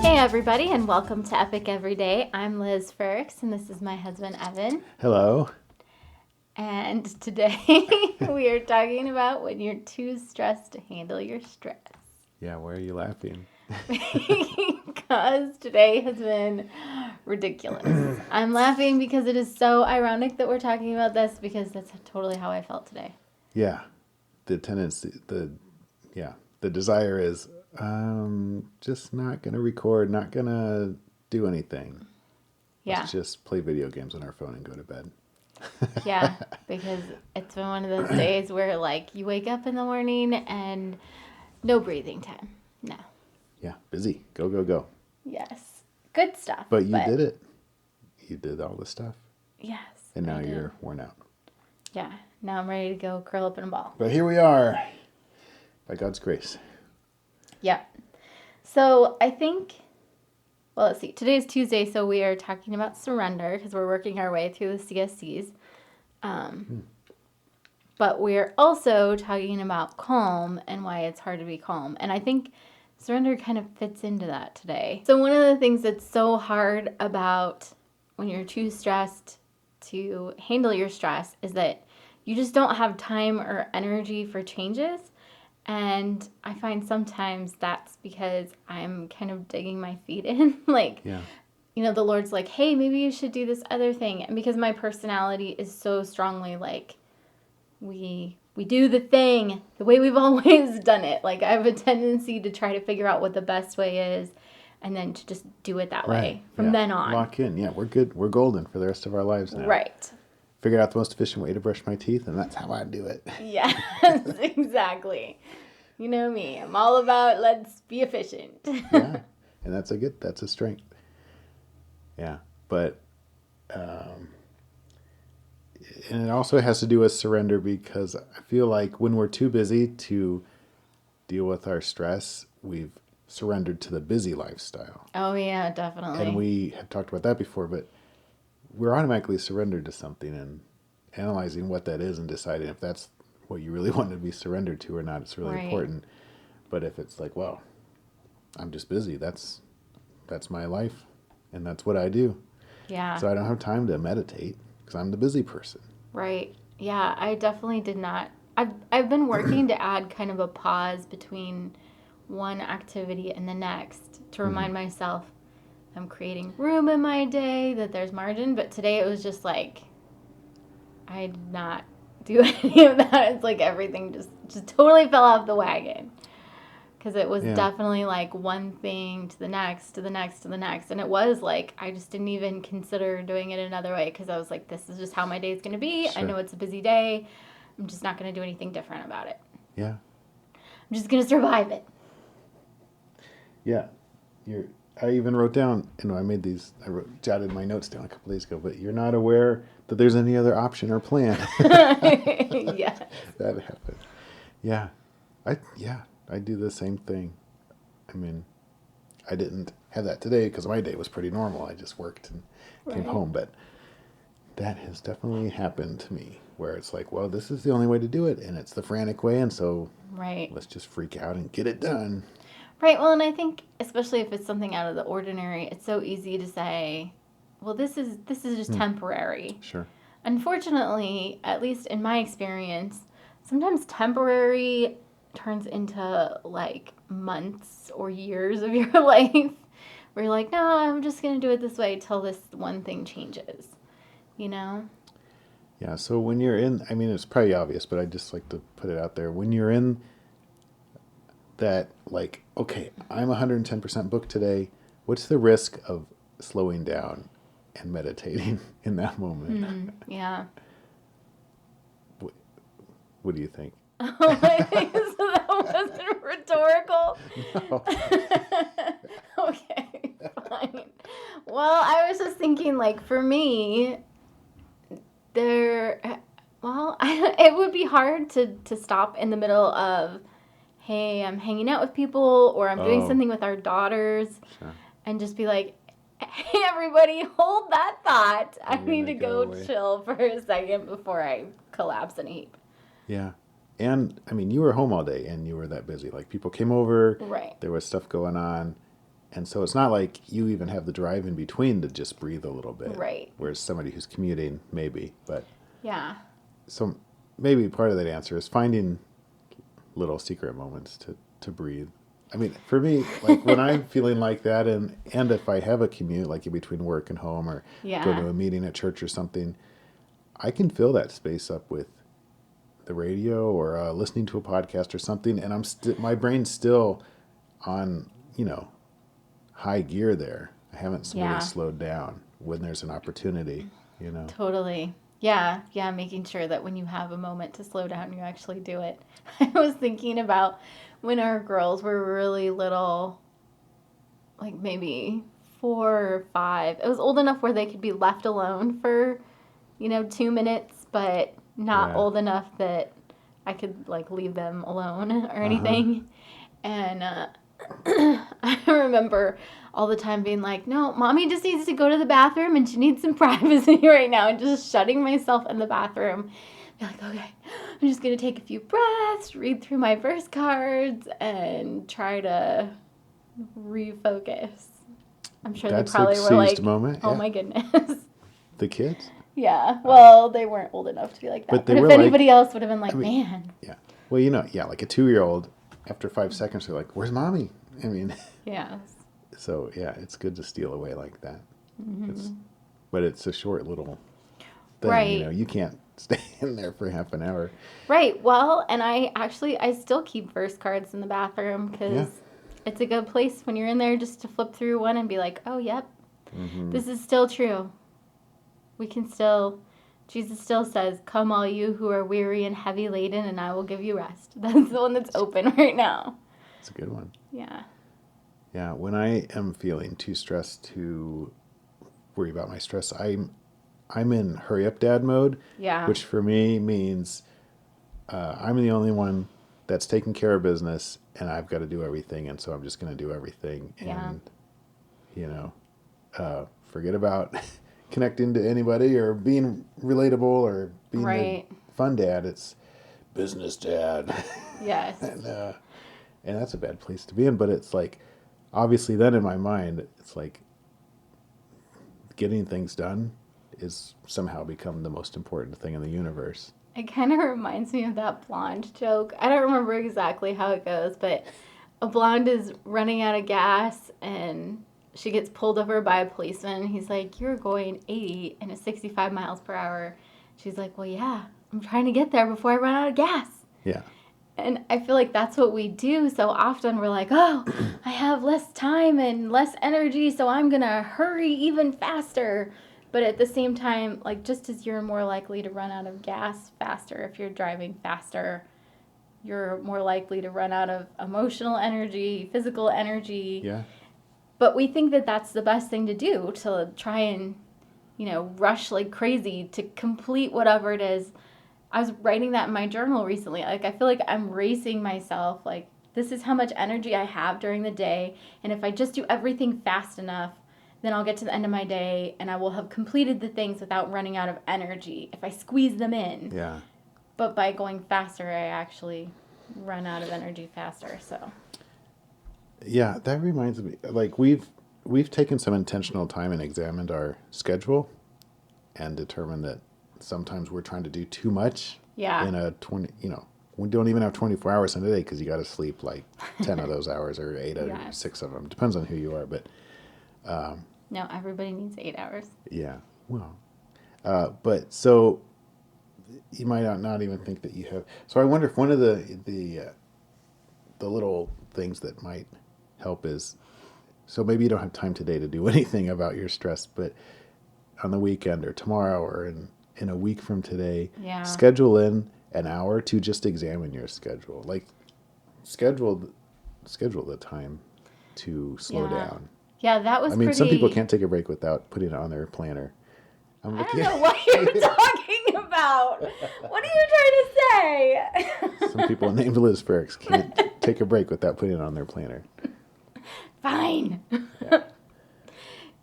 Hey everybody, and welcome to Epic Everyday. I'm Liz Ferricks, and this is my husband Evan. Hello. And today we are talking about when you're too stressed to handle your stress. Yeah, why are you laughing? Because today has been ridiculous. I'm laughing because it is so ironic that we're talking about this because that's totally how I felt today. Yeah, the tendency, the desire is just not gonna record, not gonna do anything. Yeah. Let's just play video games on our phone and go to bed. Yeah, because it's been one of those days where like you wake up in the morning and no breathing time. No. Yeah, busy. Go, go, go. Yes. Good stuff. But you did it. You did all the stuff. Yes. And now you're worn out. Yeah. Now I'm ready to go curl up in a ball. But here we are. By God's grace. Yeah. So I think, well, let's see. Today's Tuesday, so we are talking about surrender because we're working our way through the CSCs. But we're also talking about calm and why it's hard to be calm. And I think surrender kind of fits into that today. So one of the things that's so hard about when you're too stressed to handle your stress is that you just don't have time or energy for changes. And I find sometimes that's because I'm kind of digging my feet in. You know, the Lord's like, hey, maybe you should do this other thing. And because my personality is so strongly like, we do the thing the way we've always done it. Like, I have a tendency to try to figure out what the best way is and then to just do it that way from then on. Lock in. Yeah, we're good. We're golden for the rest of our lives now. Right. Figured out the most efficient way to brush my teeth, and that's how I do it. Yes, exactly. You know me. I'm all about let's be efficient. Yeah, and that's a strength. Yeah, but and it also has to do with surrender because I feel like when we're too busy to deal with our stress, we've surrendered to the busy lifestyle. Oh, yeah, definitely. And we have talked about that before, but we're automatically surrendered to something and analyzing what that is and deciding if that's what you really want to be surrendered to or not. It's really important. But if it's like, well, I'm just busy, that's my life and that's what I do. Yeah. So I don't have time to meditate because I'm the busy person. Right. Yeah, I definitely did not. I've been working to add kind of a pause between one activity and the next to remind myself I'm creating room in my day, that there's margin. But today it was just like, I did not do any of that. It's like everything just totally fell off the wagon. Because it was definitely like one thing to the next, to the next, to the next. And it was like, I just didn't even consider doing it another way because I was like, this is just how my day is going to be. Sure. I know it's a busy day. I'm just not going to do anything different about it. Yeah. I'm just going to survive it. Yeah. I even wrote down, jotted my notes down a couple days ago, but you're not aware that there's any other option or plan. Yes. That happened. Yeah. I do the same thing. I mean, I didn't have that today because my day was pretty normal. I just worked and came home, but that has definitely happened to me where it's like, well, this is the only way to do it, and it's the frantic way, and so let's just freak out and get it done. Right. Well, and I think especially if it's something out of the ordinary, it's so easy to say, well, this is just temporary. Sure. Unfortunately, at least in my experience, sometimes temporary turns into like months or years of your life where you're like, no, I'm just going to do it this way till this one thing changes, you know? Yeah, so when you're in, I mean, it's probably obvious, but I just like to put it out there. When you're in that, like, okay, I'm 110% booked today, what's the risk of slowing down and meditating in that moment? Yeah. What do you think? Oh, I think so that wasn't rhetorical. No. Okay, fine. Well, I was just thinking, like, for me, it would be hard to stop in the middle of, hey, I'm hanging out with people or I'm doing something with our daughters and just be like, hey, everybody, hold that thought. I need to go chill for a second before I collapse in a heap. Yeah. And, I mean, you were home all day and you were that busy. Like, people came over. Right. There was stuff going on. And so it's not like you even have the drive in between to just breathe a little bit. Right. Whereas somebody who's commuting, maybe. But Yeah. so maybe part of that answer is finding little secret moments to breathe. I mean, for me, like when I'm feeling like that, and if I have a commute, like in between work and home, or go to Yeah. a meeting at church or something, I can fill that space up with the radio or listening to a podcast or something, and my brain's still on, high gear there. I haven't really Yeah. slowed down when there's an opportunity, Totally. Yeah. Yeah. Making sure that when you have a moment to slow down, you actually do it. I was thinking about when our girls were really little, like maybe 4 or 5. It was old enough where they could be left alone for, 2 minutes, but not Yeah. old enough that I could like leave them alone or Uh-huh. anything. And I remember all the time being like, no, mommy just needs to go to the bathroom and she needs some privacy right now, and just shutting myself in the bathroom. Be like, okay, I'm just going to take a few breaths, read through my verse cards, and try to refocus. I'm sure they That's a probably were seized like, moment. oh Yeah. my goodness. The kids? Yeah, well, they weren't old enough to be like But that. they But if were like, anybody else would have been I like, mean, man. yeah. Well, yeah, like a 2-year-old, after 5 seconds, they're like, where's mommy? I mean, Yes. so yeah, it's good to steal away like that. Mm-hmm. But it's a short little thing, Right. you can't stay in there for half an hour. Right. Well, and I still keep verse cards in the bathroom Yeah. because it's a good place when you're in there just to flip through one and be like, oh, yep, Mm-hmm. this is still true. We can still, Jesus still says, come all you who are weary and heavy laden, and I will give you rest. That's the one that's open right now. It's a good one. Yeah. Yeah. When I am feeling too stressed to worry about my stress, I'm in hurry up dad mode, Yeah. which for me means I'm the only one that's taking care of business, and I've got to do everything, and so I'm just going to do everything, Yeah. and forget about connecting to anybody or being relatable or being the Right. fun dad. It's business dad, Yes. and that's a bad place to be in. But it's like, obviously, then in my mind, it's like getting things done is somehow become the most important thing in the universe. It kind of reminds me of that blonde joke. I don't remember exactly how it goes, but a blonde is running out of gas and she gets pulled over by a policeman. He's like, you're going 80 and it's 65 miles per hour. She's like, well, yeah, I'm trying to get there before I run out of gas. Yeah. And I feel like that's what we do so often. We're like, oh, I have less time and less energy, so I'm going to hurry even faster. But at the same time, like just as you're more likely to run out of gas faster if you're driving faster, you're more likely to run out of emotional energy, physical energy. Yeah. But we think that that's the best thing to do, to try and, rush like crazy to complete whatever it is. I was writing that in my journal recently. Like, I feel like I'm racing myself. Like, this is how much energy I have during the day. And if I just do everything fast enough, then I'll get to the end of my day and I will have completed the things without running out of energy if I squeeze them in. Yeah. But by going faster, I actually run out of energy faster. So, Yeah, that reminds me. Like we've taken some intentional time and examined our schedule, and determined that sometimes we're trying to do too much yeah. in a 20. We don't even have 24 hours in a day because you got to sleep like 10 of those hours or 8 or Yes. 6 of them. Depends on who you are, but No, everybody needs 8 hours. yeah. Well, but so you might not even think that you have. So I wonder if one of the little things that might help is, so maybe you don't have time today to do anything about your stress, but on the weekend or tomorrow or in a week from today, Yeah. schedule in an hour to just examine your schedule. Like schedule the time to slow Yeah. down. Yeah, that was I mean, pretty. some people can't take a break without putting it on their planner. I'm I like, don't yeah. know what you're talking about. What are you trying to say? Some people named Liz Ferricks can't take a break without putting it on their planner. Fine. Yeah.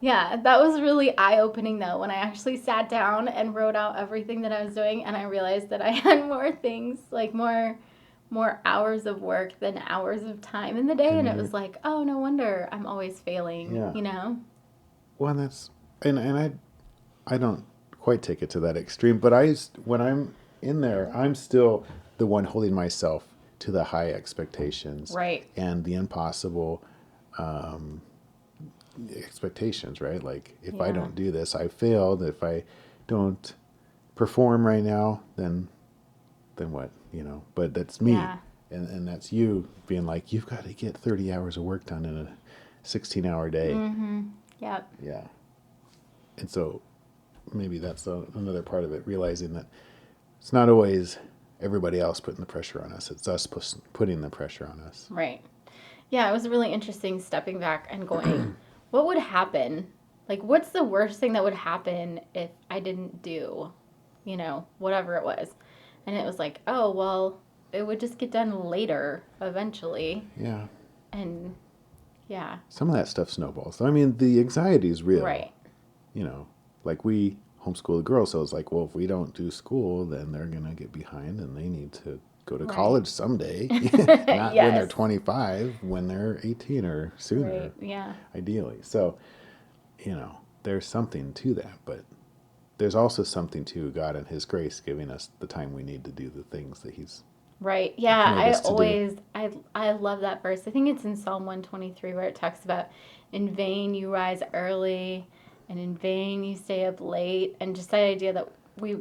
Yeah, that was really eye-opening though when I actually sat down and wrote out everything that I was doing and I realized that I had more things, like more more hours of work than hours of time in the day. And And it was like, oh, no wonder I'm always failing, yeah. you know? Well, that's and I don't quite take it to that extreme, but when I'm in there, I'm still the one holding myself to the high expectations Right. and the impossible expectations, right? Like if I Yeah. don't do this, I failed. If I don't perform right now, then what, you know? But that's me, Yeah. and that's you being like, you've got to get 30 hours of work done in a 16-hour day. Mm-hmm. Yep. Yeah, and so maybe that's another part of it, realizing that it's not always everybody else putting the pressure on us. It's us putting the pressure on us. Right. Yeah, it was really interesting stepping back and going, what would happen? Like, what's the worst thing that would happen if I didn't do, whatever it was? And it was like, oh, well, it would just get done later eventually. Yeah. And yeah. Some of that stuff snowballs. I mean, the anxiety is real. Right. You know, like we homeschool the girls, so it's like, well, if we don't do school, then they're going to get behind and they need to go to college someday. Not when they're 25, when they're 18 or sooner. Right. Yeah. Ideally. So, there's something to that, but there's also something to God and His grace giving us the time we need to do the things that He's right. Yeah, made us to I love that verse. I think it's in Psalm 123 where it talks about in vain you rise early and in vain you stay up late, and just that idea that we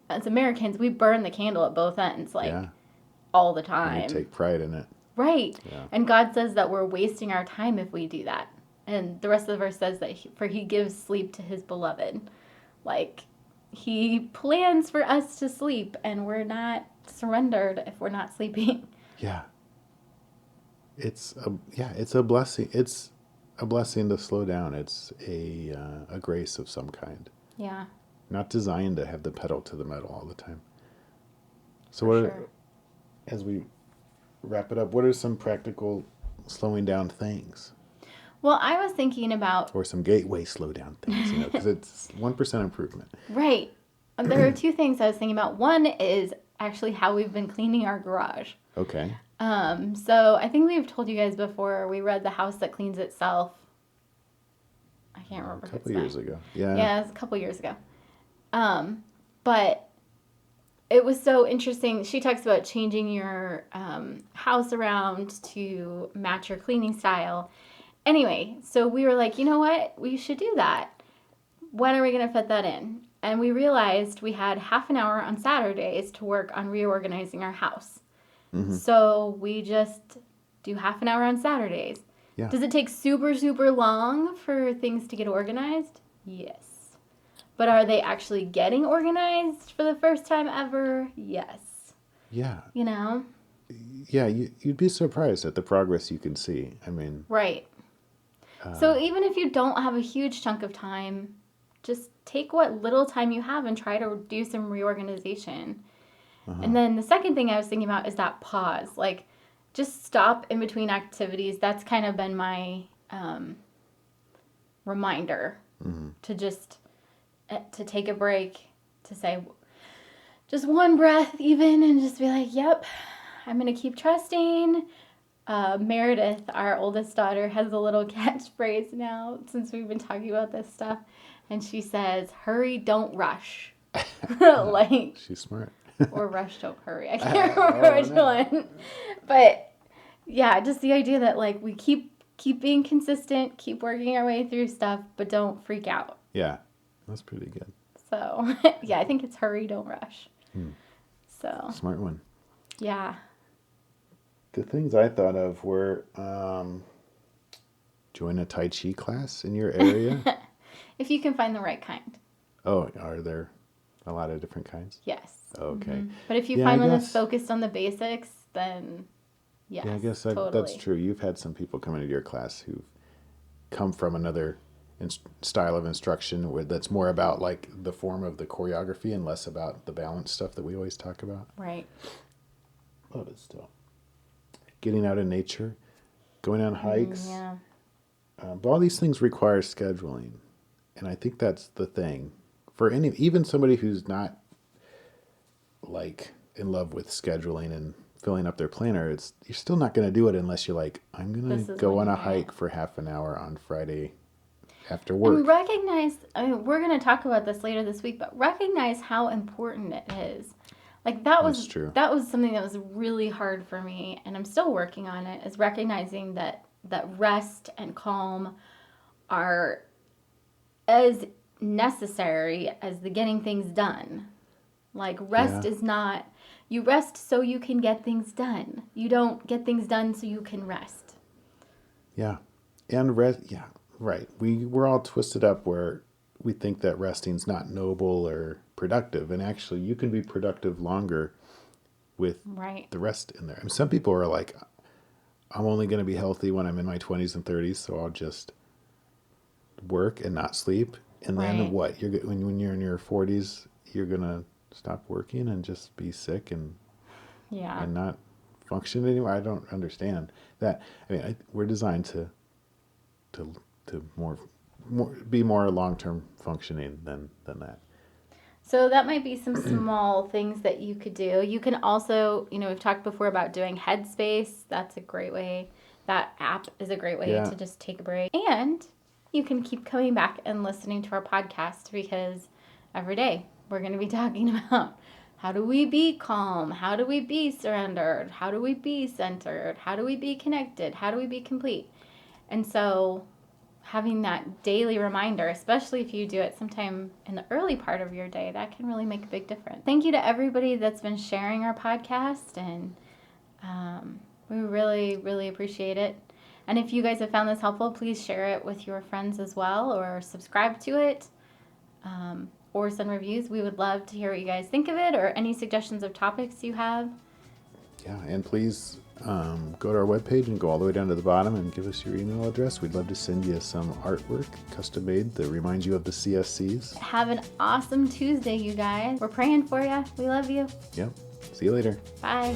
as Americans we burn the candle at both ends all the time. And we take pride in it. Right. Yeah. And God says that we're wasting our time if we do that. And the rest of the verse says that for he gives sleep to his beloved. Like, he plans for us to sleep, and we're not surrendered if we're not sleeping. Yeah. It's a blessing. It's a blessing to slow down. It's a grace of some kind. Yeah. Not designed to have the pedal to the metal all the time. So as we wrap it up, what are some practical slowing down things? Well, I was thinking about... Or some gateway slow down things, because it's 1% improvement. Right. There are two things I was thinking about. One is actually how we've been cleaning our garage. Okay. So I think we've told you guys before, we read The House That Cleans Itself. I can't remember. A couple years ago. Yeah. Yeah, it was a couple years ago. But it was so interesting. She talks about changing your house around to match your cleaning style. Anyway, so we were like, you know what? We should do that. When are we going to fit that in? And we realized we had half an hour on Saturdays to work on reorganizing our house. Mm-hmm. So we just do half an hour on Saturdays. Yeah. Does it take super, super long for things to get organized? Yes. But are they actually getting organized for the first time ever? Yes. Yeah. Yeah, you'd be surprised at the progress you can see. I mean... Right. So even if you don't have a huge chunk of time, just take what little time you have and try to do some reorganization. Uh-huh. And then the second thing I was thinking about is that pause. Like, just stop in between activities. That's kind of been my reminder to just to take a break, to say just one breath even, and just be like, yep, I'm going to keep trusting. Meredith, our oldest daughter, has a little catchphrase now since we've been talking about this stuff. And she says, hurry, don't rush. Like, she's smart. Or rush, don't hurry. I can't remember which one. But yeah, just the idea that like we keep being consistent, keep working our way through stuff, but don't freak out. Yeah, that's pretty good. So yeah, I think it's hurry, don't rush. So smart one. Yeah. The things I thought of were join a Tai Chi class in your area. If you can find the right kind. Oh, are there a lot of different kinds? Yes. Okay. Mm-hmm. But if you find one that's focused on the basics, then yes. Yeah, I guess totally. That's true. You've had some people come into your class who've come from another style of instruction that's more about like the form of the choreography and less about the balance stuff that we always talk about. Right. Love it still. Getting out in nature, going on hikes. Yeah. But all these things require scheduling. And I think that's the thing. For even somebody who's not like in love with scheduling and filling up their planner, you're still not going to do it unless you're like, I'm going This to is go when on a you hike for half an hour on Friday after And work. recognize, I mean, we're going to talk about this later this week, but recognize how important it is. Like That's true. that was something that was really hard for me, and I'm still working on it, is recognizing that rest and calm are as necessary as the getting things done. Like rest Yeah. is not, you rest so you can get things done. You don't get things done so you can rest. Yeah. And rest, yeah, right. We're all twisted up where we think that resting's not noble or productive. And actually, you can be productive longer with Right. the rest in there. I mean, some people are like, I'm only going to be healthy when I'm in my 20s and 30s, so I'll just work and not sleep. And then Right. what? When you're in your 40s, you're going to stop working and just be sick and Yeah. not function anymore. I don't understand that. I mean, we're designed to more be more long-term functioning than that. So that might be some small things that you could do. You can also, we've talked before about doing Headspace. That's a great way. That app is a great way Yeah. to just take a break. And you can keep coming back and listening to our podcast, because every day we're going to be talking about how do we be calm? How do we be surrendered? How do we be centered? How do we be connected? How do we be complete? And so having that daily reminder, especially if you do it sometime in the early part of your day, that can really make a big difference. Thank you to everybody that's been sharing our podcast, and we really, really appreciate it. And if you guys have found this helpful, please share it with your friends as well, or subscribe to it, or send reviews. We would love to hear what you guys think of it, or any suggestions of topics you have. Yeah, and please go to our webpage and go all the way down to the bottom and give us your email address. We'd love to send you some artwork, custom made, that reminds you of the CSCs. Have an awesome Tuesday, you guys. We're praying for you. We love you. Yep. See you later. Bye.